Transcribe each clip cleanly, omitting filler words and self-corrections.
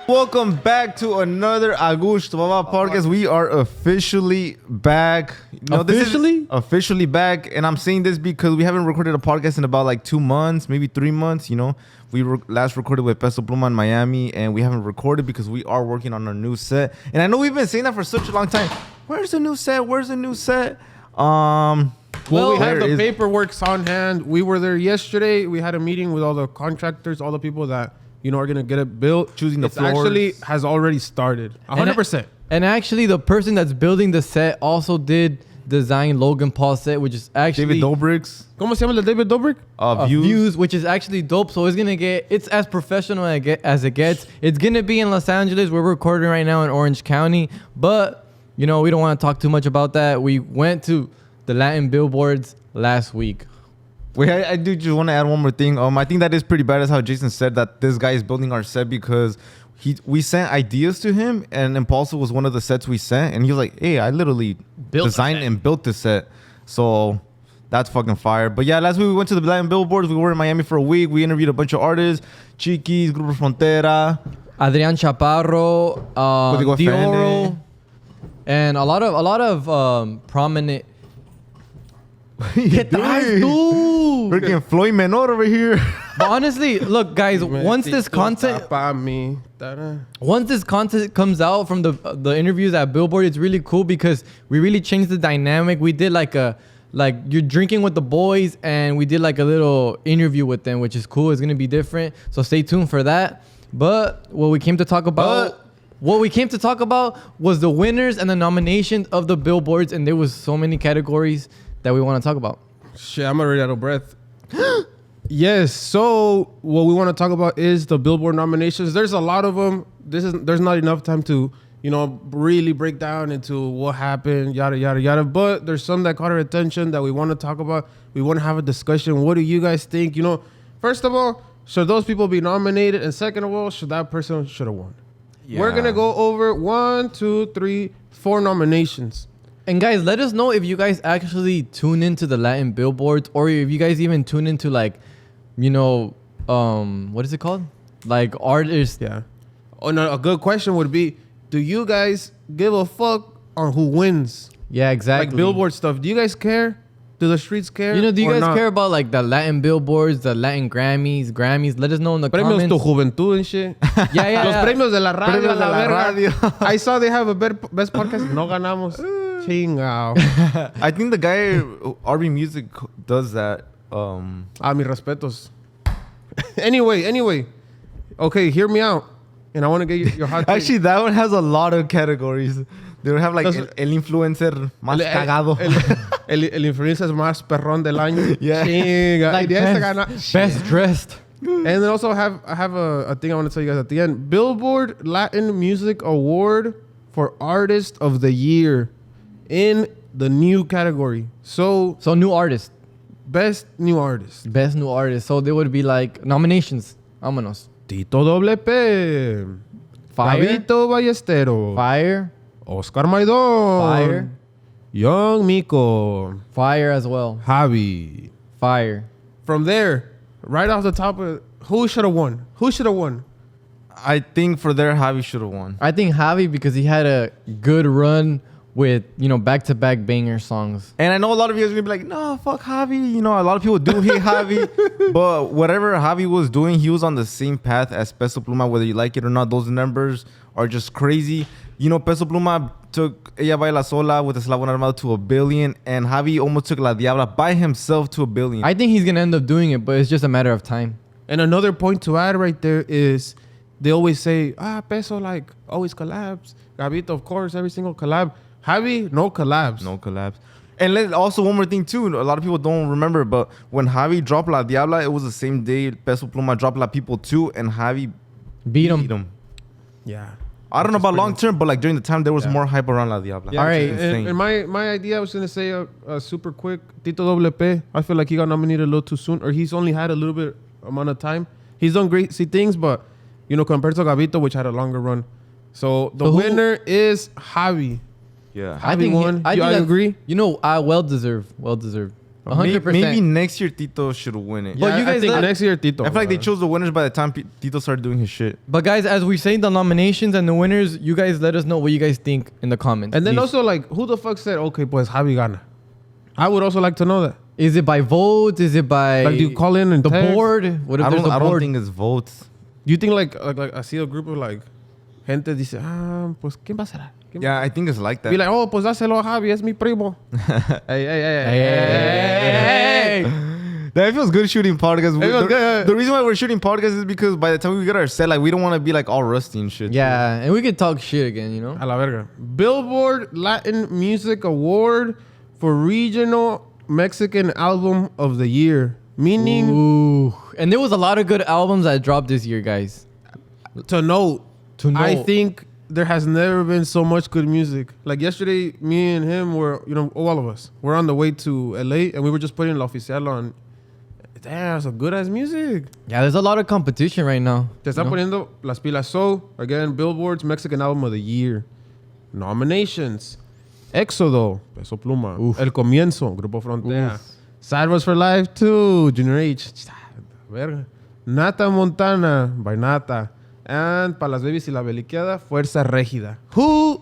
Welcome back to another Agushto podcast. We are officially back. Officially back. And I'm saying this because we haven't recorded a podcast in about like 2 months, maybe 3 months. You know, we last recorded with PESO PLUMA in Miami, and we haven't recorded because we are working on our new set. And I know we've been saying that for such a long time. Where's the new set? Well, we have the paperwork on hand. We were there yesterday. We had a meeting with all the contractors, all the people that, you know, are going to get it built. Choosing the floors. Actually has already started. 100%. And actually, the person that's building the set also did design Logan Paul's set, which is actually... David Dobrik's. ¿Cómo se llama el David Dobrik? Views, which is actually dope. So it's as professional as it gets. It's going to be in Los Angeles. We're recording right now in Orange County. But, you know, we don't want to talk too much about that. We went to the Latin billboards last week. Wait, I do just want to add one more thing. I think that is pretty bad as how Jason said that this guy is building our set because we sent ideas to him, and Impulsive was one of the sets we sent, and he was like, hey, I literally designed and built this set. So that's fucking fire. But yeah, last week we went to the Latin billboards. We were in Miami for a week. We interviewed a bunch of artists, Chiquis, Grupo Frontera, Adrian Chaparro, Dioro, and a lot of prominent... Freaking Floyd Menor over here. But honestly, look, guys, once this content comes out from the interviews at Billboard, it's really cool because we really changed the dynamic. We did like you're drinking with the boys, and we did like a little interview with them, which is cool. It's gonna be different, so stay tuned for that. But what we came to talk about was the winners and the nominations of the Billboards, and there was so many categories that we want to talk about. Shit, I'm already out of breath. Yes, so what we want to talk about is the Billboard nominations. There's a lot of them. There's not enough time to, you know, really break down into what happened, yada, yada, yada. But there's some that caught our attention that we want to talk about. We want to have a discussion. What do you guys think? You know, first of all, should those people be nominated? And second of all, should that person should have won? Yeah. We're going to go over 1, 2, 3, 4 nominations. And guys, let us know if you guys actually tune into the Latin billboards, or if you guys even tune into like, you know, what is it called? Like artists. Yeah. Oh no, a good question would be, do you guys give a fuck on who wins? Yeah, exactly. Like billboard stuff. Do you guys care? Do the streets care? You know, do you guys care about like the Latin billboards, the Latin Grammys? Let us know in the Premios comments. Tu Juventud and shit. Yeah. Los premios de la radio, la verga. I saw they have a best podcast. No ganamos. I think the guy RB Music does that. Mis respetos. Anyway. Okay, hear me out. And I want to get your hot take. Actually, that one has a lot of categories. They don't have like el influencer más cagado. El influencer más perrón del año. Yeah. Like best dressed. And then also I have a thing I want to tell you guys at the end. Billboard Latin Music Award for Artist of the Year in the new category. So new artist. Best new artist. So there would be like nominations. Vámonos. Tito Doble P. Fire. Gabito Ballesteros. Fire. Oscar Maidón. Fire. Young Miko. Fire as well. Javi. Fire. From there, right off the top of who should have won? I think for there, Javi should have won. I think Javi, because he had a good run with, you know, back-to-back banger songs. And I know a lot of you guys are going to be like, no, fuck Javi. You know, a lot of people do hate Javi. But whatever Javi was doing, he was on the same path as PESO PLUMA, whether you like it or not. Those numbers are just crazy. You know, PESO PLUMA took Ella Baila Sola with Eslabón Armado to 1 billion. And Javi almost took La Diabla by himself to 1 billion. I think he's going to end up doing it, but it's just a matter of time. And another point to add right there is they always say, PESO like always collabs. Gabito, of course, every single collab. Javi, no collabs. And also one more thing too. A lot of people don't remember, but when Javi dropped La Diabla, it was the same day PESO PLUMA dropped La People 2, and Javi beat him. Yeah. I don't know about long term, but like during the time, there was more hype around La Diabla. Yeah, all right. And my idea, I was going to say super quick, Tito Doble P. I feel like he got nominated a little too soon, or he's only had a little bit amount of time. He's done great things, but, you know, compared to Gabito, which had a longer run. So the winner is Javi. Yeah. I think won. I agree. You know, well deserved. 100%. Maybe next year Tito should win it. But Yeah, you guys I think let- next year Tito. I feel like they chose the winners by the time Tito started doing his shit. But guys, as we say the nominations and the winners, you guys let us know what you guys think in the comments. And then please. also like, who the fuck said, okay, pues Javi gana? I would also like to know that. Is it by votes? Is it by Like, do you call in and the text? board? What if I there's don't, a I don't board? think it's votes. Do you think like I see a group of like gente dice, pues quién va a ser? Yeah, I think it's like that. Be like, oh, pues dáselo a Javi, es mi primo. Hey. Hey. That feels good shooting podcasts. It feels good. The reason why we're shooting podcasts is because by the time we get our set, like we don't want to be like all rusty and shit. Yeah, and we could talk shit again, you know? A la verga. Billboard Latin Music Award for Regional Mexican Album of the Year. Meaning, Ooh. And there was a lot of good albums that dropped this year, guys. to note, I note. think there has never been so much good music. Like yesterday, me and him were, all of us, we're on the way to LA and we were just putting La Oficial on. Damn, some good ass music. Yeah, there's a lot of competition right now. Te están you know? poniendo las pilas. So, again, Billboard's Mexican Album of the Year. Nominations. Éxodo, Peso Pluma. Uf. El Comienzo, Grupo Frontera. Uf. Sad Was for Life 2, Junior H. Verga. Nata Montana, by Nata. And Pa' las Babies y la Beliqueada, Fuerza Régida. Who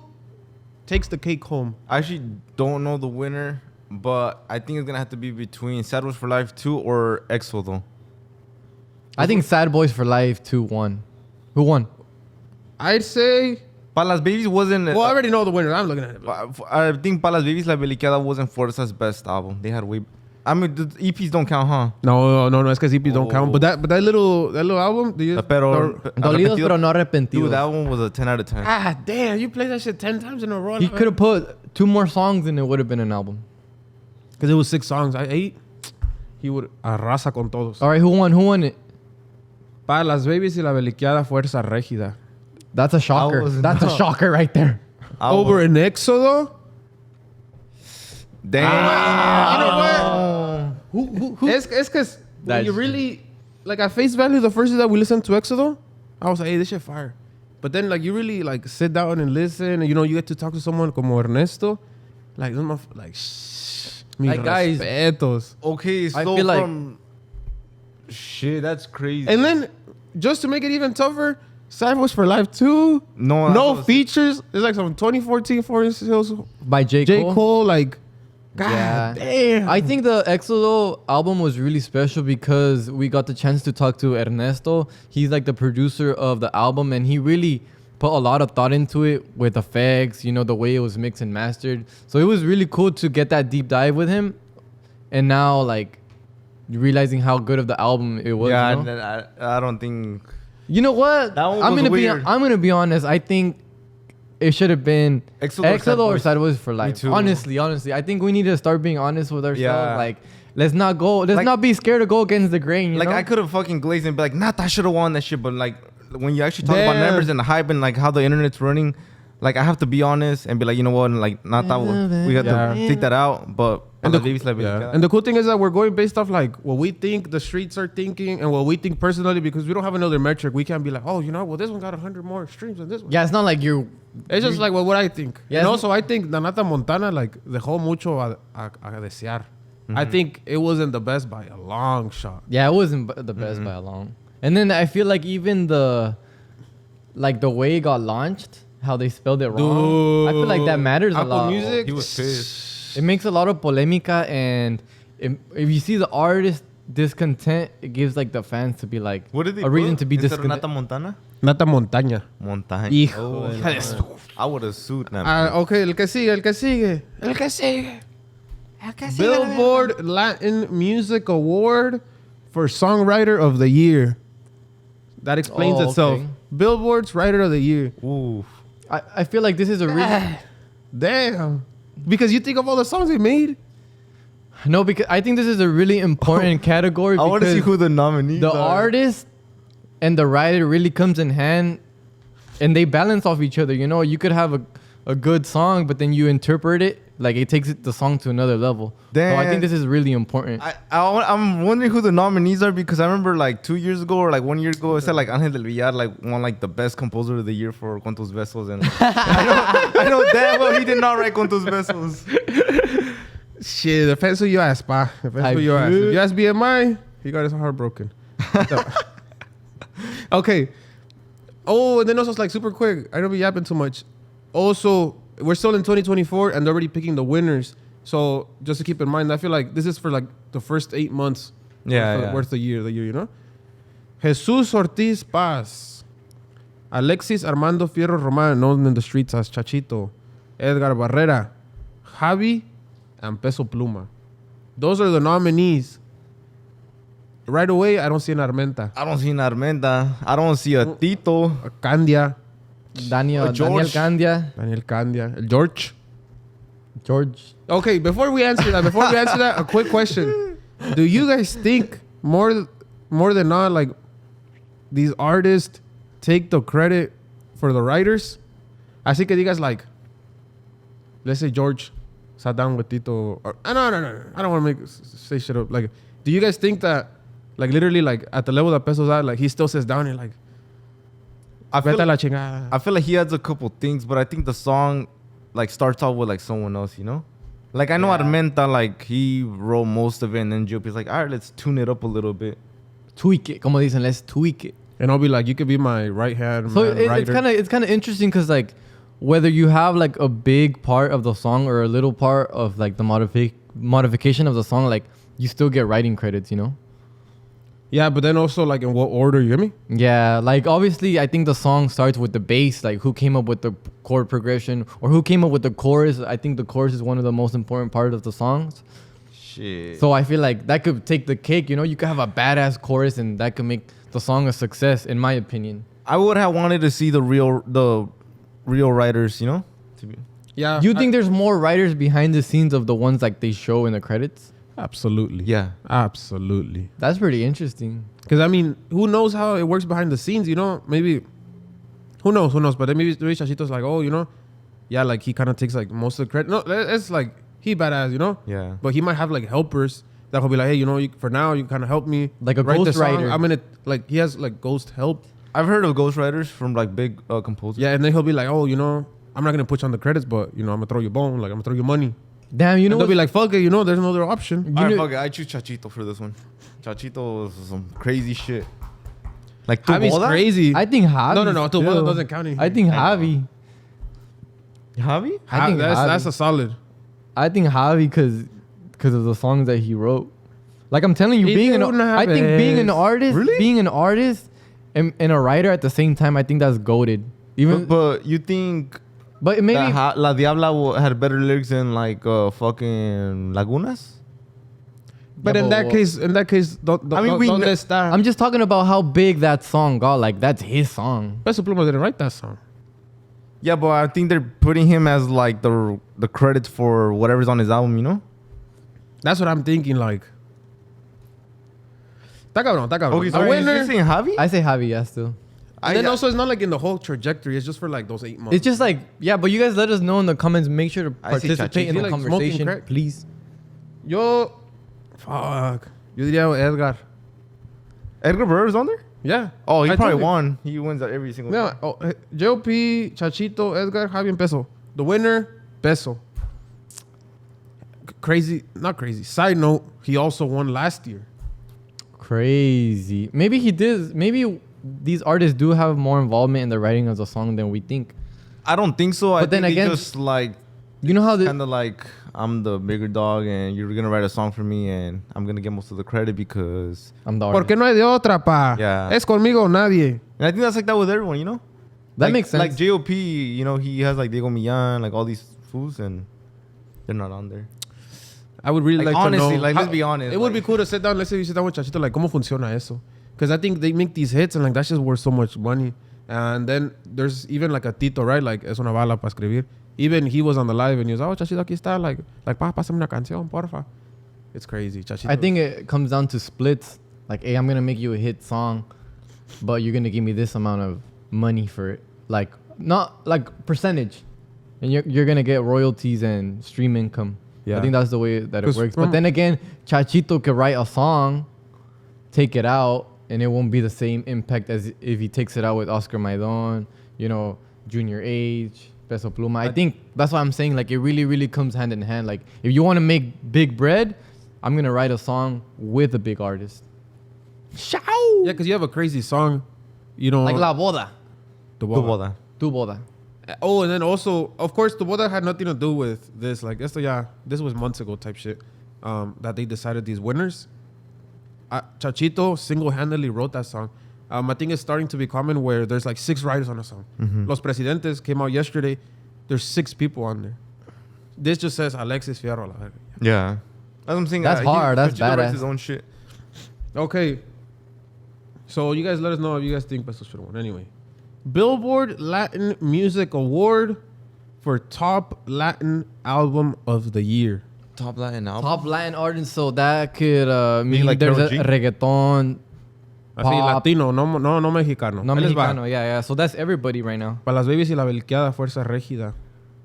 takes the cake home? I actually don't know the winner, but I think it's gonna have to be between Sad Was for Life 2 or Exodo. I think Sad Boys for Life 2 won. Who won? I'd say... Pa' las Babies wasn't. Well, I already know the winner. I'm looking at it. I think Pa' las Babies La Belicada wasn't Forza's best album. They had way. I mean, the EPs don't count, huh? No, it's because EPs don't count. But that little album... Pero Dolidos pero no arrepentidos. Dude, that one was a 10 out of 10. Ah, damn, you played that shit 10 times in a row. He could have put 2 more songs and it would have been an album. Because it was 6 songs. 8. He would arrasa con todos. All right, who won? Who won it? Pa' las Babies y la Beliqueada, Fuerza Régida. That's a shocker. was That's a not- shocker right there. Over in Éxodo? Damn. You know what? Who? It's because when That's you really... Like, at face value, the first day that we listened to Éxodo, I was like, hey, this shit fire. But then, like, you really, like, sit down and listen. And, you get to talk to someone como Ernesto. Like, shh. Like, guys- Respetos. Okay, so feel like- from. Shit, that's crazy. And then, just to make it even tougher, Sad Was for Life 2. No, No that was- features. It's like some 2014 Forest Hills. By J. J. Cole? Cole, like, God Yeah. damn. I think the Exodo album was really special because we got the chance to talk to Ernesto. He's like the producer of the album and he really put a lot of thought into it with effects, the way it was mixed and mastered. So it was really cool to get that deep dive with him. And now, like, realizing how good of the album it was. Yeah, you know? I don't think. You know what? That one I'm was gonna weird. I'm gonna be honest. I think it should have been Exodo or Sad Exodo or Boys. Sad Boys for Life. too. Honestly, I think we need to start being honest with ourselves. Yeah. Like, let's not Like- not be scared to go against the grain. You Like, know? I could have fucking glazed and be like, I should have won that shit. But, like, when you actually talk about Damn. numbers and the hype and, like, how the internet's running, like, I have to be honest and be like, you know what? And, like, not that one. We got Yeah. to take that out. But, And the the- babies like Yeah. And the cool thing is that we're going based off like what we think the streets are thinking and what we think personally because we don't have another metric. We can't be like, oh, well, this one got 100 more streams than this one. Yeah, it's not like you're. It's just like what I think. Yeah, And it's- also, I think the Nata Montana like dejó mucho a desear. I think it wasn't the best by a long shot. Yeah, it wasn't the best by a long. And then I feel like even the way it got launched, how they spelled it wrong. I feel like that matters a Apple lot. Music. He was pissed. It makes a lot of polemica, and if you see the artist discontent, it gives like the fans to be like What did they a reason put? to be Instead of discontent. Nata Montana? Nata Montaña. Montaña. Hijo Oh, de la yeah. I would have sued them. Okay, el que sigue. Billboard Latin Music Award for Songwriter of the Year. That explains Oh, itself. okay. Billboard's Writer of the Year. Ooh. I feel like this is a really Damn. Because you think of all the songs they made. no, because I think this is a really important category. I want to see because who the nominees the are. artist and the writer really comes in hand, and they balance off each other. You could have a good song, but then you interpret it like it takes the song to another level. So I Damn. think this is really important. I'm wondering who the nominees are because I remember like 2 years ago or like 1 year ago, it said like Ángel del Villar like won like the best composer of the year for Cuantos Besos, and I know damn well he did not write Cuantos Besos. Shit, depends who you ask, pa. Depends who you ask. If you ask BMI, he got his heart broken. Okay. Oh, and then also it's like super quick. I don't be yapping too much. Also, we're still in 2024 and they're already picking the winners. So just to keep in mind, I feel like this is for like the first 8 months. Worth the year, you know? Jesus Ortiz Paz. Alexis Armando Fierro Roman, known in the streets as Chachito. Edgar Barrera. Javi and Peso Pluma. Those are the nominees. Right away, I don't see an Armenta. I don't see an Armenta. I don't see a Tito. A Candia. Daniel Candia. Daniel Candia. George. Okay, before we answer that, a quick question. Do you guys think more than not, like, these artists take the credit for the writers? Así que digas, like, let's say George sat down with Tito. Or, no. I don't want to say shit up. Like, do you guys think that, like, literally, like, at the level that Peso's at, like, he still sits down and, like, I feel like he adds a couple things, but I think the song, like, starts out with, like, someone else, you know? Like, I know Armenta, like, he wrote most of it, and then JOP's like, all right, let's tune it up a little bit. Tweak it. Como dicen, let's tweak it. And I'll be like, you could be my right hand. So it's kind of interesting because, like, whether you have, like, a big part of the song or a little part of, like, the modification of the song, like, you still get writing credits, you know? Yeah, but then also, like, in what order, you hear me? Yeah, like, obviously, I think the song starts with the bass, like, who came up with the chord progression or who came up with the chorus. I think the chorus is one of the most important parts of the songs. Shit. So I feel like that could take the cake, you know? You could have a badass chorus and that could make the song a success, in my opinion. I would have wanted to see the real writers, you know? Yeah. Do you think there's more writers behind the scenes of the ones, like, they show in the credits? Absolutely. Yeah. Absolutely. That's pretty interesting. Because, I mean, who knows how it works behind the scenes, you know? Maybe, who knows? But then maybe Chachito's like, oh, you know? Yeah, like, he kind of takes, like, most of the credit. No, it's like, he badass, you know? Yeah. But he might have, like, helpers that will be like, hey, you know, for now, you kind of help me. Like a write the song. ghostwriter. I'm going to, like, he has, like, ghost help. I've heard of ghostwriters from, like, big composers. Yeah, and then he'll be like, oh, you know, I'm not going to put you on the credits, but, you know, I'm going to throw you a bone. Like, I'm going to throw you money. Damn, you know And they'll be like, fuck it, you know, there's no other option. All right, fuck it. I choose Chachito for this one. Chachito is some crazy shit. Like, Javi's crazy. I think Javi. No. Tubola doesn't count anything. I think Javi. Javi? I think that's a solid. I think Javi because of the songs that he wrote. Like, I'm telling you, being an artist and a writer at the same time, I think that's goated. Even but you think but maybe that La Diabla had better lyrics than, like, fucking Lagunas? But in that case, I'm just talking about how big that song got. Like, that's his song. Peso Pluma didn't write that song. Yeah, but I think they're putting him as, like, the credits for whatever's on his album, you know? That's what I'm thinking, like. Está cabrón. Okay, so you're saying Javi? I say Javi, yeah, still. And then also, it's not like in the whole trajectory. It's just for, like, those 8 months. It's just like, yeah, but you guys let us know in the comments. Make sure to participate in the like conversation, please. Fuck. Yo diría Edgar. Edgar Barrera's on there? Yeah. Oh, he I probably told you. won. He wins at every single Yeah. time. Oh, JOP, Chachito, Edgar, Javi, and Peso. The winner, Peso. Not crazy. Side note, he also won last year. Crazy. Maybe he did. Maybe these artists do have more involvement in the writing of the song than we think. I don't think so. But then think again, they just, like, you know how kind of like, I'm the bigger dog and you're going to write a song for me and I'm going to get most of the credit because I'm the artist. Porque no hay de otra, pa. Yeah. Es conmigo o nadie. And I think that's like that with everyone, you know? That Like- makes sense. Like JOP, you know, he has, like, Diego Millan, like, all these fools, and they're not on there. I would really Like, like honestly, to know. like, let's be honest, It would like- be cool to sit down. Let's say you sit down with Chachito, like, ¿cómo funciona eso? Because I think they make these hits and, like, that's just worth so much money. And then there's even, like, a Tito, right? Like, es una bala para escribir. Even he was on the live and he was, oh, Chachito, aquí está. Like, pa, pásame una canción, porfa. It's crazy. Chachito. I think it comes down to splits. Like, hey, I'm gonna make you a hit song, but you're gonna give me this amount of money for it. Like, not like percentage, and you're gonna get royalties and stream income. Yeah. I think that's the way that it 'Cause works. But then again, Chachito could write a song, take it out, and it won't be the same impact as if he takes it out with Oscar Maidon, you know, Junior H, Peso Pluma. I think that's why I'm saying like it really, really comes hand in hand. Like if you want to make big bread, I'm gonna write a song with a big artist. Ciao. Yeah, because you have a crazy song, you know, Like La Boda. the Tu Boda. boda. Tu Boda. Oh, and then also, of course, the Boda had nothing to do with this. Like, this was months ago type shit. That they decided these winners. Chachito single-handedly wrote that song. I think it's starting to be common where there's like 6 writers on a song. Los Presidentes came out yesterday. There's 6 people on there. This just says Alexis Fierro. Yeah. That's what I'm saying. That's hard. That's Chachito writes badass. his own shit. Okay. So you guys let us know if you guys think Peso should have won. Anyway, Billboard Latin Music Award for Top Latin Album of the Year. Top Latin album. Top Latin artist, so that could mean like there's Karol a G? reggaeton. Así, Pop. Latino, no mexicano. No Ahí les va. Mexicano, yeah. So that's everybody right now. Para las babies y la belqueada Fuerza Régida.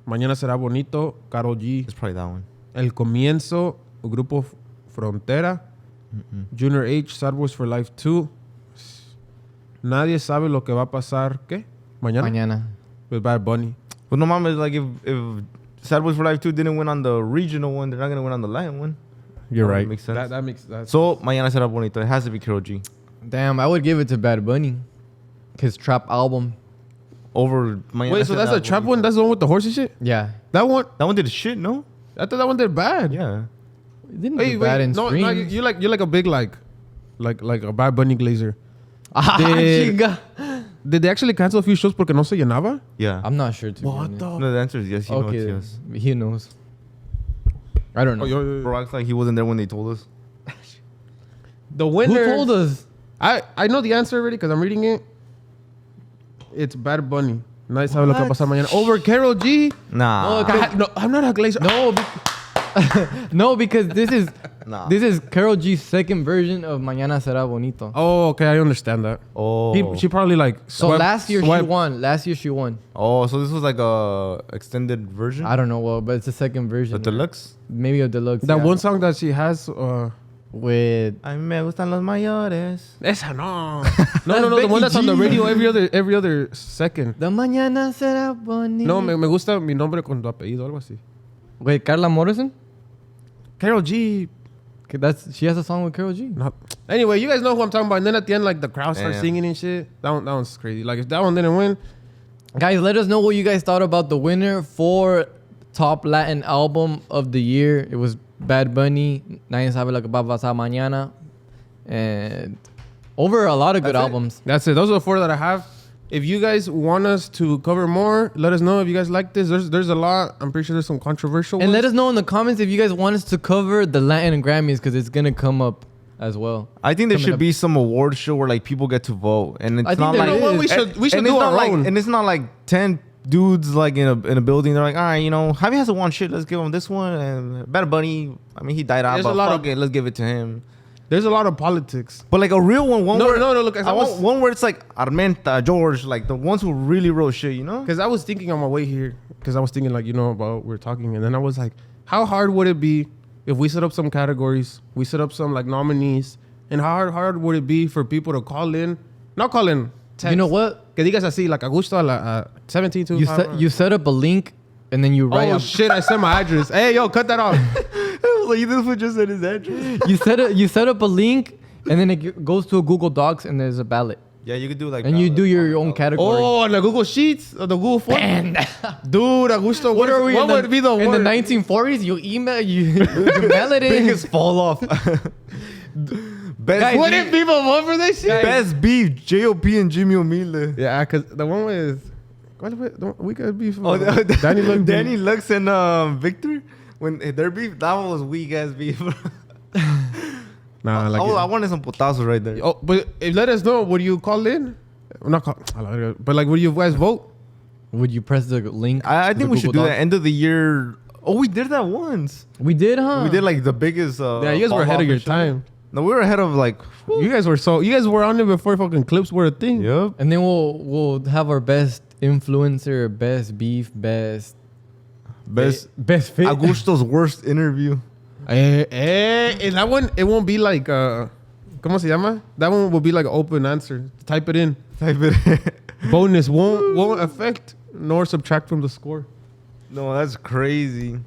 Mañana será bonito. Karol G. It's probably that one. El Comienzo. Grupo Frontera. Junior H. Sad Boys for Life 2. Nadie sabe lo que va a pasar. ¿Qué? Mañana. With Bad Bunny. But no mames, like if Sad Boys for Life 2 didn't win on the regional one, they're not gonna win on the Latin one. You're That right. makes sense. That makes sense. So Mañana será bonito. It has to be Karol G. Damn, I would give it to Bad Bunny. His trap album. Over Mañana. Wait, so that's será the trap bonito. one? That's the one with the horsey shit? Yeah. That one? That one did shit, no? I thought that one did bad. Yeah. It didn't Wait, do bad in no, streams. you're like a big like a Bad Bunny glazer. Ah, Did- chinga. Did they actually cancel a few shows porque no se llenaba? Yeah. I'm not sure. To be What honest. the? No, the answer is yes. You know Okay, it's yes. he knows. I don't know. Bro acts like he wasn't there when they told us. The winner. Who told us? I know the answer already because I'm reading it. It's Bad Bunny. Nadie sabe lo que va a pasar mañana. Over Karol G. Nah. No, I'm not a glazer. No, no, because this is Nah. this is Karol G's second version of Mañana Será Bonito. Oh, okay, I understand that. Oh. She probably like. So last year she won. Last year she won. Oh, so this was like a extended version? I don't know what, but it's the second version. The deluxe? Maybe a deluxe. That yeah. one song that she has. with A mí me gustan los mayores. Esa no. No. The one that's on the radio every other second. The Mañana Será Bonito. No, me gusta mi nombre con tu apellido, algo así. Wait, Carla Morrison? Karol G. She has a song with Karol G. Not. Anyway, you guys know who I'm talking about. And then at the end, like the crowd starts Damn. singing and shit. That one's crazy. Like if that one didn't win, Guys, let us know what you guys thought about the winner for Top Latin Album of the Year. It was Bad Bunny, Nadie Sabe Lo Que Va a Pasar Mañana, and over a lot of good That's it? albums. that's it. Those are the 4 that I have. If you guys want us to cover more, let us know. If you guys like this, there's a lot. I'm pretty sure there's some controversial And ones. let us know in the comments if you guys want us to cover the Latin and Grammys because it's gonna come up as well. I think there Coming should up. be some award show where like people get to vote, and it's I think not there like is. You know what? We should and do it's not our like, own. and it's not like 10 dudes like in a building. They're like, all right, you know, Javi hasn't won shit. Let's give him this one. And Bad Bunny, I mean, he died out, There's but a lot fuck of- it, let's give it to him. There's a lot of politics. But like a real one, No, where, look, I want one where it's like Armenta, George, like the ones who really wrote shit, you know? Because I was thinking on my way here, because I was thinking like, about we're talking, and then I was like, how hard would it be if we set up some categories, we set up some like nominees, and how hard would it be for people to call in, not call in, text. You know what? Que digas así, like Agushto a la 17 to You set up a link and then you write. Oh shit! I sent my address. Hey yo, cut that off. Like this one just said his address. You set up a link and then it goes to a Google Docs and there's a ballot Yeah, you could do like and you do your own category. Oh, on the Google Sheets or the Google Form. Dude, Agushto, What are we? What would be the in the word? 1940s? You email you mail it in. biggest fall off. Best, Guys, Wouldn't people vote for this shit? best beef, JOP and Jimmy O'Meara. Yeah, because the one with we could be Oh, Danny Lux. Danny Lux and Victor, when their beef, that one was weak ass beef. Nah, like I wanted some potazos right there. oh, but if let us know, would you call in? Not call, but like, would you guys vote? Would you press the link? I think the we should Google do Docs? that end of the year. Oh, we did that once. We did, huh? We did like the biggest. Yeah, you guys were fall ahead off of your and shit. time. No, we were ahead of like. You guys were on it before fucking clips were a thing. Yep. And then we'll have our best influencer, best beef, best fit. Agusto's worst interview. And that one, it won't be like ¿Cómo se llama? That one will be like an open answer. Type it in. Type it. Bonus won't affect nor subtract from the score. No, that's crazy.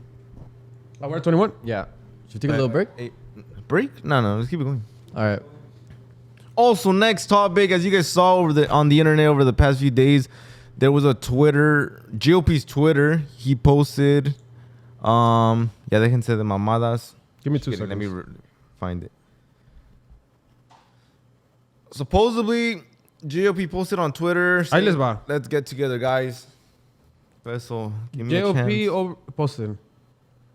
We're at 21. Yeah. Should we take a little break? Hey, break? No. Let's keep it going. All right. Also, next topic, as you guys saw on the internet over the past few days, there was a GOP's Twitter. He posted, ya déjense de mamadas. Give me 2 Kidding, seconds. let me find it. Supposedly, GOP posted on Twitter. Ahí saying, les va. Let's get together, guys. Peso, give me a chance. JOP posted.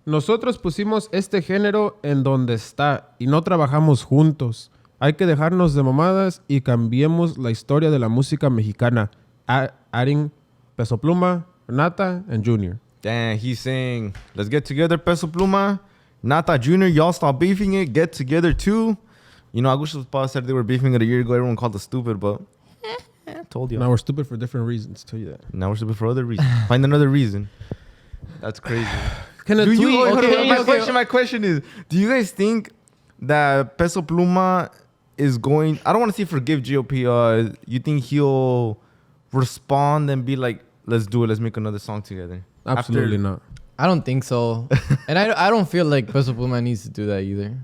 Nosotros pusimos este género en donde está y no trabajamos juntos. Hay que dejarnos de mamadas y cambiemos la historia de la música mexicana. Adding Peso Pluma, Nata, and Junior. Damn, he's saying, let's get together, Peso Pluma. Nata Jr., y'all stop beefing it. Get together, too. You know, Agushto's boss said they were beefing it a year ago. Everyone called us stupid, but told you. Now we're stupid for different reasons. Tell you that. Now we're stupid for other reasons. Find another reason. That's crazy. Can a Do tweet? you, okay. my question is, do you guys think that Peso Pluma is going... I don't want to say forgive GOP. You think he'll respond and be like, let's do it. Let's make another song together? Absolutely not. I don't think so. And I don't feel like Peso Pluma needs to do that either.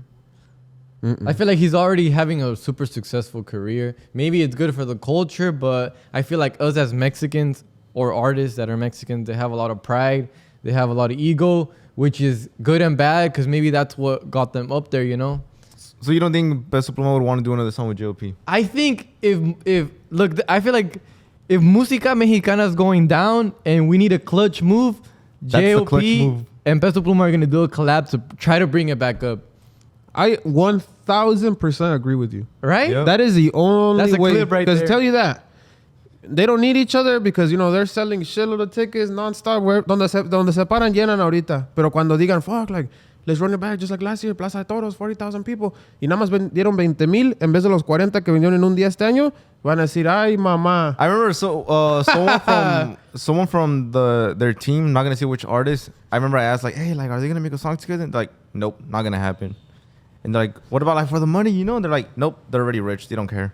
I feel like he's already having a super successful career. Maybe it's good for the culture, but I feel like us as Mexicans or artists that are Mexicans, they have a lot of pride. They have a lot of ego, which is good and bad because maybe that's what got them up there, you know? So you don't think Peso Pluma would want to do another song with GOP? I think I feel like if Música Mexicana is going down and we need a clutch move, That's the JOP clutch move. and Peso Pluma are going to do a collab to try to bring it back up. I 1000% agree with you. Right? Yep. That is the only That's a way. clip right Because there. tell you that. They don't need each other because, you know, they're selling shitload of tickets nonstop. Donde se paran llenan ahorita. Pero cuando digan, fuck, like, let's run it back just like last year, Plaza de Toros, 40,000 people. Y nada más dieron 20,000 en vez de los 40 que vinieron en un día este año. Van a decir, ay, mamá. I remember someone from their team, not gonna say which artist. I remember I asked like, hey, like, are they gonna make a song together? And they're like, nope, not gonna happen. And they're like, what about like for the money? You know? And they're like, nope, they're already rich. They don't care.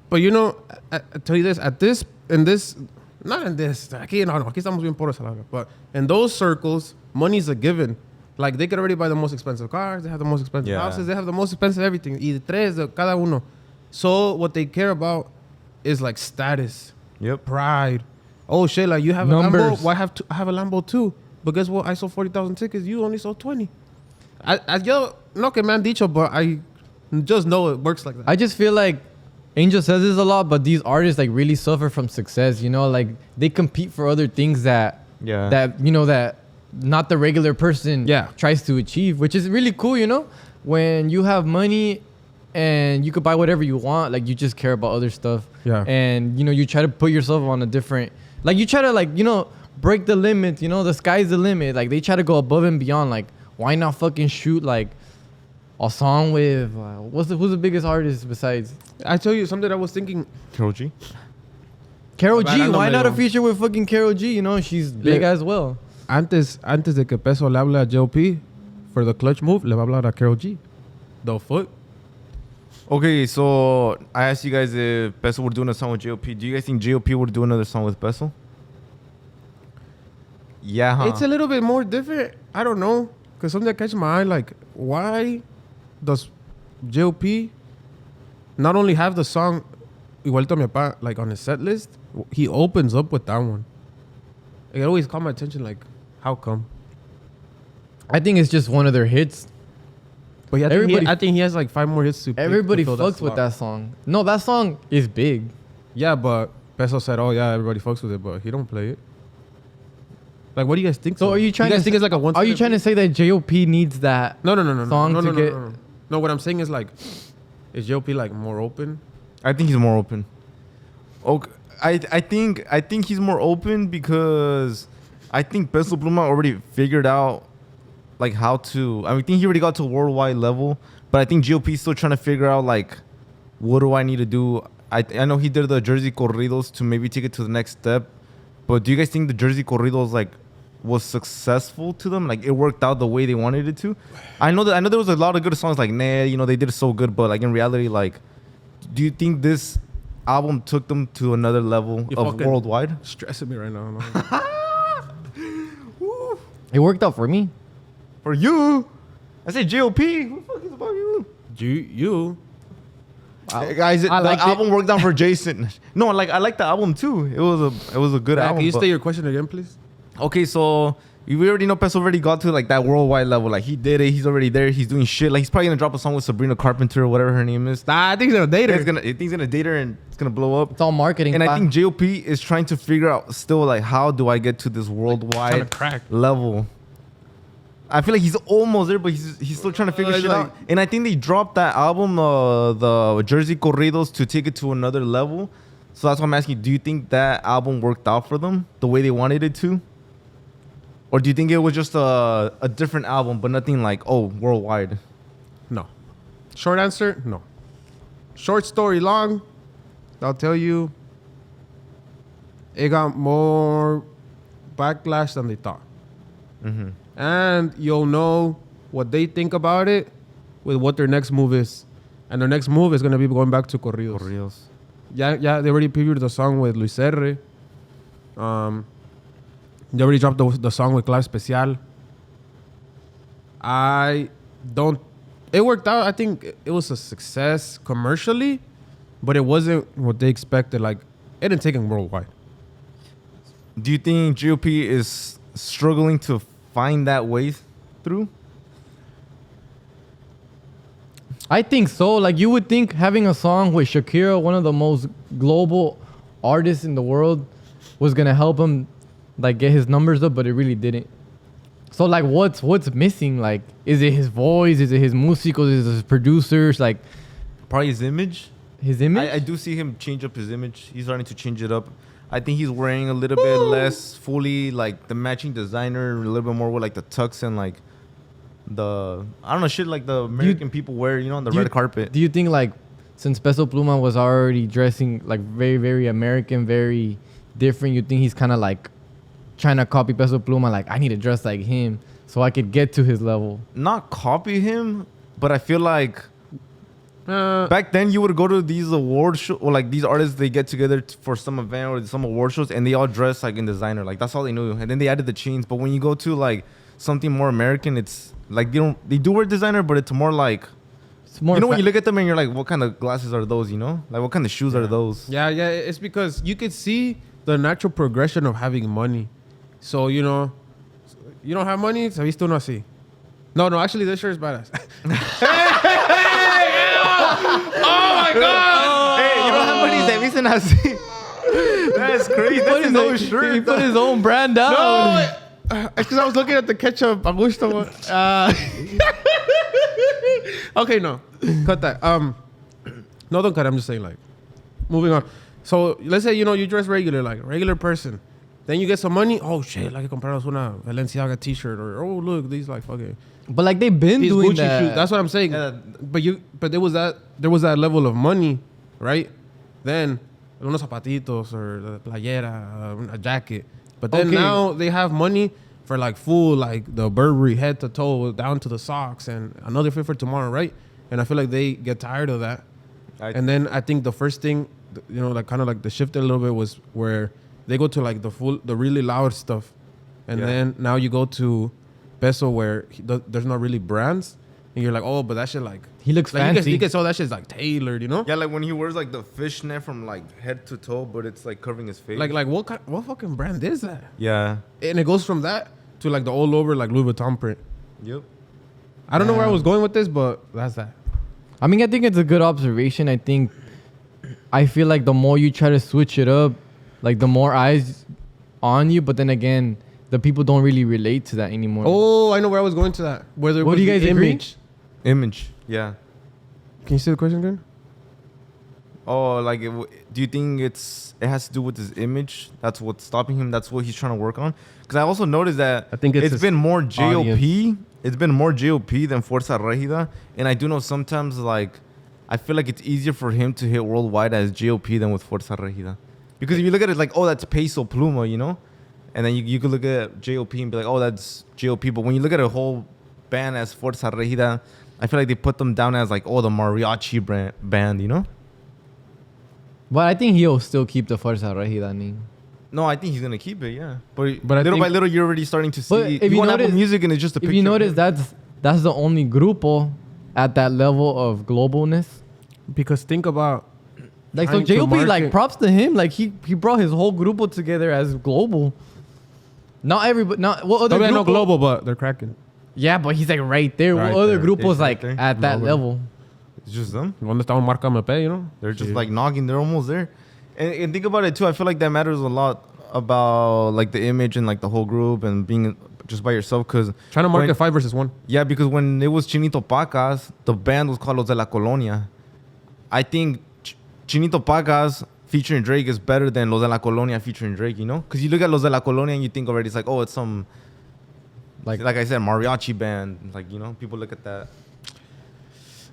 But you know, I tell you this, not in this, aquí estamos bien pobres a la hora, but in those circles, money's a given. Like, they could already buy the most expensive cars, they have the most expensive houses, they have the most expensive everything. Y tres de cada uno. So what they care about is like status, pride. Oh shit, like you have Numbers. a Lambo, well, I have a Lambo too. But guess what? I sold 40,000 tickets, you only sold 20. Yo, no que me han dicho, but I just know it works like that. I just feel like Angel says this a lot, but these artists like really suffer from success, you know, like they compete for other things that not the regular person tries to achieve, which is really cool, you know, when you have money and you could buy whatever you want, like you just care about other stuff. Yeah. And, you know, you try to put yourself on a different, like you try to like, you know, break the limits, you know, the sky's the limit. Like they try to go above and beyond. Like, why not fucking shoot like a song with, who's the biggest artist besides? I tell you something I was thinking. Karol G. Karol G. Hablando Why not a medio- feature with fucking Karol G? You know, she's big as well. Antes de que Peso le hable a JOP for the clutch move, le va a hablar a Karol G. The foot. Okay, so I asked you guys if Peso were doing a song with GOP. Do you guys think GOP would do another song with Peso? Yeah, huh? It's a little bit more different. I don't know. Because something that catches my eye, like, why does JOP not only have the song Igualito a mi papá, like, on his set list, he opens up with that one. It always caught my attention, like, how come? I think it's just one of their hits. But yeah, Everybody- I think he has like 5 more hits to pick Everybody to fill fucks with slot. that song. No, that song is big. Yeah, but Peso said, "Oh yeah, everybody fucks with it, but he don't play it." Like, what do you guys think? So are you trying guys to think it's like a one? Are you trying to say that JOP needs that? No, song no, to no, get- no. No, what I'm saying is like, is JOP like more open? I think he's more open. Okay, I think he's more open because I think Peso Pluma already figured out like how to. I think he already got to a worldwide level, but I think GOP is still trying to figure out like what do I need to do. I know he did the Jersey corridos to maybe take it to the next step, but do you guys think the Jersey corridos like was successful to them, like it worked out the way they wanted it to. I know there was a lot of good songs like nah, you know, they did it so good, but like in reality, like, do you think this album took them to another level You of fucking worldwide? stressing me right now. No? It worked out for me. For you, I said JOP. Who the fuck is about you? You. Hey, guys, the liked it. album worked out for Jason. No, like I like the album too. It was a good Can album. you but- state your question again, please? Okay, so we already know Peso already got to like that worldwide level. Like he did it. He's already there. He's doing shit. Like he's probably gonna drop a song with Sabrina Carpenter or whatever her name is. Nah, I think he's gonna date her. I think he's gonna date her and it's gonna blow up. It's all marketing. And I pa. think JOP is trying to figure out still like how do I get to this trying worldwide to crack. level. I feel like he's almost there, but he's still trying to figure shit like- out. And I think they dropped that album, the Jersey Corridos, to take it to another level. So that's why I'm asking, do you think that album worked out for them the way they wanted it to? Or do you think it was just a different album, but nothing like, oh, worldwide? No. Short answer, no. Short story long, I'll tell you, it got more backlash than they thought. Mm-hmm. And you'll know what they think about it with what their next move is. And their next move is going to be going back to corridos. Corridos. Yeah, they already previewed the song with Luis R. They already dropped the song with Clave Especial. It worked out. I think it was a success commercially, but it wasn't what they expected. Like, it didn't take them worldwide. Do you think GOP is struggling to find that way through? I think so. Like you would think having a song with Shakira, one of the most global artists in the world, was gonna help him like get his numbers up, but it really didn't. So like what's missing? Like is it his voice? Is it his musicals? Is it his producers? Like Probably his image. his image? I do see him change up his image. He's starting to change it up. I think he's wearing a little bit less fully like the matching designer, a little bit more with like the tux and like the I don't know shit like the American people wear, you know, on the Do you- red carpet. Do you think like since Peso Pluma was already dressing like very, very American, very different, you think he's kind of like trying to copy Peso Pluma? Like I need to dress like him so I could get to his level. Not copy him, but I feel like back then you would go to these award shows or like these artists, they get together for some event or some award shows and they all dress like in designer. Like that's all they knew. And then they added the chains. But when you go to like something more American, it's like they do wear designer, but it's more like, It's more you know, when you look at them and you're like, what kind of glasses are those, you know? Like what kind of shoes are those? Yeah, it's because you could see the natural progression of having money. So, you know, you don't have money, so visto no así. No, actually, this shirt is badass. Oh my God! Hey, you don't have money, se visten así. That's crazy. That's his own shirt. He put his own brand down. No, it's because I was looking at the ketchup Agushto one. Okay, no, cut that. No, don't cut. I'm just saying, like, moving on. So let's say you dress regular, like a regular person. Then you get some money. Oh shit! Like comprarnos una Balenciaga T-shirt, or oh look, these like fucking But like they've been these doing Gucci that. shoes. That's what I'm saying. Yeah. But there was that level of money, right? Then unos zapatitos or the playera, a jacket. But then Okay. now they have money for like full, like the Burberry head to toe down to the socks and another fit for tomorrow, right? And I feel like they get tired of that. And then I think the first thing, like kind of like the shift a little bit was where they go to like the really loud stuff. And Yeah. then now you go to Peso where there's not really brands. And you're like, oh, but that shit like... He looks like fancy. You can tell that shit's like tailored, you know? Yeah, like when he wears like the fishnet from like head to toe, but it's like covering his face. Like what fucking brand is that? yeah. And it goes from that to like the all over like Louis Vuitton print. Yep. I don't know where I was going with this, but that's that. I mean, I think it's a good observation. I feel like the more you try to switch it up, like the more eyes on you. But then again, the people don't really relate to that anymore. Oh, I know where I was going to that. Whether it What was do you the guys agree? image. Image. Yeah. Can you say the question again? Oh, like do you think it has to do with his image? That's what's stopping him. That's what he's trying to work on. Because I also noticed that I think it's it's his been more JOP. audience. It's been more JOP than Fuerza Regida. And I do know sometimes like I feel like it's easier for him to hit worldwide as JOP than with Fuerza Regida. Because if you look at it like, oh, that's Peso Pluma, you know? And then you could look at JOP and be like, oh, that's JOP. But when you look at a whole band as Fuerza Regida, I feel like they put them down as like, oh, the mariachi band, you know? But I think he'll still keep the Fuerza Regida name. No, I think he's gonna keep it, yeah. But I little by think- little, you're already starting to But see. if you go on Apple notice- Music and it's just a If picture. you of notice, him. that's the only grupo at that level of globalness. Because think about Like, so trying to JOP, like, market- props to him. Like, he brought his whole grupo together as global. Not everybody, not what other I know grupo- global, but they're cracking. Yeah, but he's like right there. Right what other there. grupos He's like right there. at that No, level? It's just them. ¿Dónde está un marca MP, you know? They're just Yeah. like knocking. They're almost there. And think about it too. I feel like that matters a lot about like the image and like the whole group and being just by yourself. Cause Trying to market when- 5 versus 1. yeah, because when it was Chinito Pacas, the band was called Los de la Colonia. I think Chinito Pacas featuring Drake is better than Los de la Colonia featuring Drake, you know? Because you look at Los de la Colonia and you think already it's like, oh, it's some, like I said, mariachi band. Like, you know, people look at that.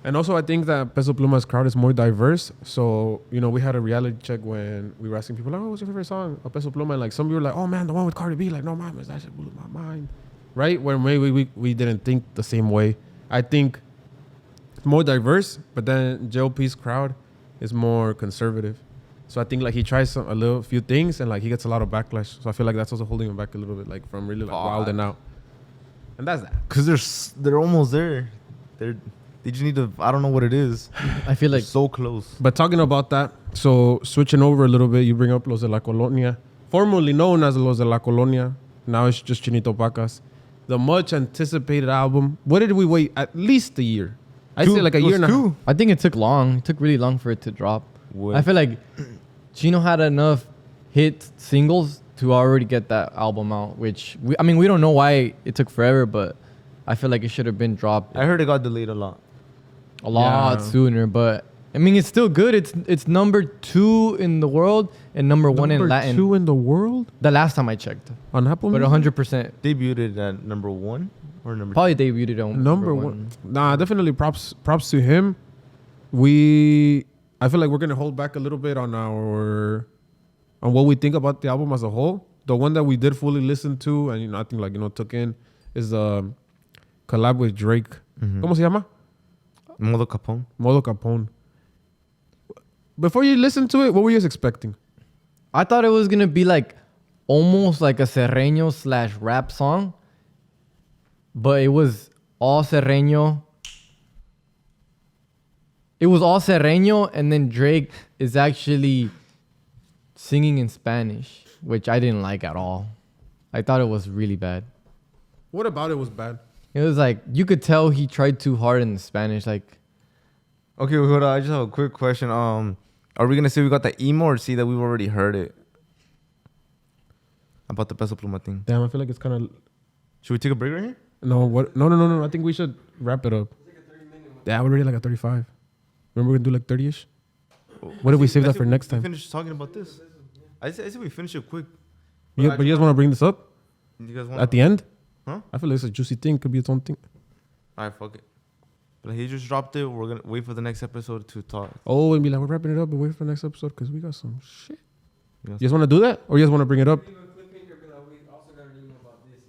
And also, I think that Peso Pluma's crowd is more diverse. So, you know, we had a reality check when we were asking people, like, oh, what's your favorite song of Peso Pluma? And like, some people were like, oh, man, the one with Cardi B. Like, no, man, that shit blew my mind. Right? Where maybe we didn't think the same way. I think it's more diverse, but then JLP's crowd is more conservative. So I think like he tries a few things and like he gets a lot of backlash. So I feel like that's also holding him back a little bit, like from really like wild and out. And that's that. Because they're almost there. They just need to, I don't know what it is. I feel They're like so close. But talking about that, so switching over a little bit, you bring up Los de la Colonia, formerly known as Los de la Colonia. Now it's just Chinito Pacas. The much anticipated album. What did we wait? At least a year. I say like a It year was and a half. two. I think it took long. It took really long for it to drop. What? I feel like Chino had enough hit singles to already get that album out. Which we don't know why it took forever, but I feel like it should have been dropped I heard it got delayed a lot. a lot Yeah. sooner. But I mean, it's still good. It's number 2 in the world and number 1 in Number Latin. 2 in the world The last time I checked, on Apple but Music? 100% Debuted at number 1 or number probably debuted on Number one. Nah, definitely props to him. I feel like we're gonna hold back a little bit on what we think about the album as a whole. The one that we did fully listen to and I think took in is the collab with Drake. ¿Cómo se llama? Modo Capone. Modo Capone. Before you listen to it, what were you expecting? I thought it was gonna be like almost like a serreño / rap song, but it was all serreño. It was all serreño, and then Drake is actually singing in Spanish, which I didn't like at all. I thought it was really bad. What about it was bad? It was like you could tell he tried too hard in the Spanish. Like, Okay, hold on. I just have a quick question. Are we gonna say we got the emo or see that we've already heard it about the Peso Pluma thing? Damn, I feel like it's kind of Should we take a break right here? no. What? No. I think we should wrap it up. Yeah, we're already like at 35. Remember we're gonna do like 30ish. What if we save that for next time? Finish talking about this. I said we finish it quick. Yeah, but you guys want to bring this up You guys want at the end? Huh? I feel like it's a juicy thing. Could be its own thing. All right, fuck it. But he just dropped it. We're gonna wait for the next episode to talk. Oh, and be like, we're wrapping it up and wait for the next episode because we got some shit. Yes. You guys want to do that? Or you guys want to bring it up?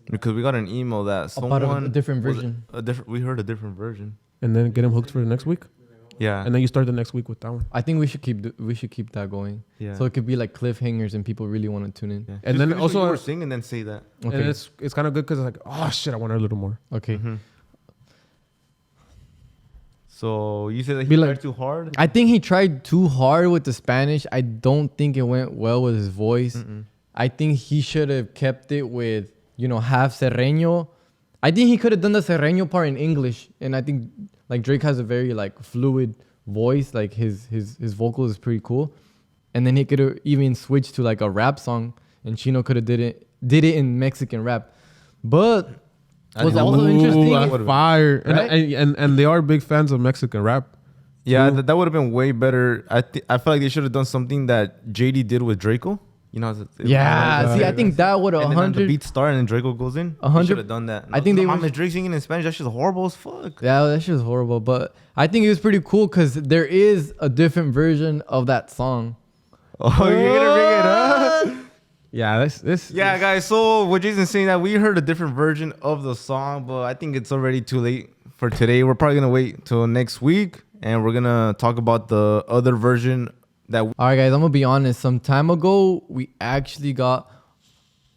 Because we got an email that about someone a different was version. We heard a different version. And then get him hooked for the next week? Yeah. And then you start the next week with that one. I think we should keep that going. Yeah. So it could be like cliffhangers and people really want to tune in. Yeah. And Just then finish also- what you were singing and then say that. Okay. And it's kind of good because it's like, oh shit, I want a little more. Okay. Mhm. So you said that he Be tried like- too hard. I think he tried too hard with the Spanish. I don't think it went well with his voice. Mm-mm. I think he should have kept it with, half Serreño. I think he could have done the Serreño part in English. And I think like Drake has a very like fluid voice. Like his vocal is pretty cool. And then he could have even switched to like a rap song and Chino could have did it in Mexican rap. But was also interesting. That's fire. Right? And they are big fans of Mexican rap. Yeah, True. that would have been way better. I feel like they should have done something that JD did with Draco. You know, Yeah, see, I think that would have and then on the 100. beat start and then Draco goes in. 100 should have done that. I think they were were- Drake singing in Spanish. That shit's horrible as fuck. Yeah, that shit was horrible. But I think it was pretty cool because there is a different version of that song. Oh, you're gonna bring it up? Yeah, this. Yeah, guys. So what Jason's saying that we heard a different version of the song, but I think it's already too late for today. We're probably gonna wait till next week, and we're gonna talk about the other version that. All right, guys, I'm gonna be honest. Some time ago, we actually got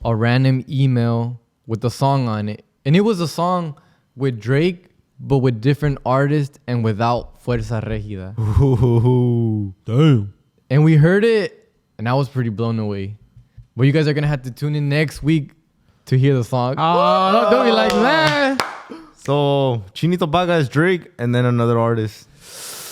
a random email with the song on it, and it was a song with Drake, but with different artists and without Fuerza Regida. Ooh, damn. And we heard it, and I was pretty blown away. But you guys are gonna have to tune in next week to hear the song. Oh, don't be like that. So Chinito Pacas, Drake, and then another artist.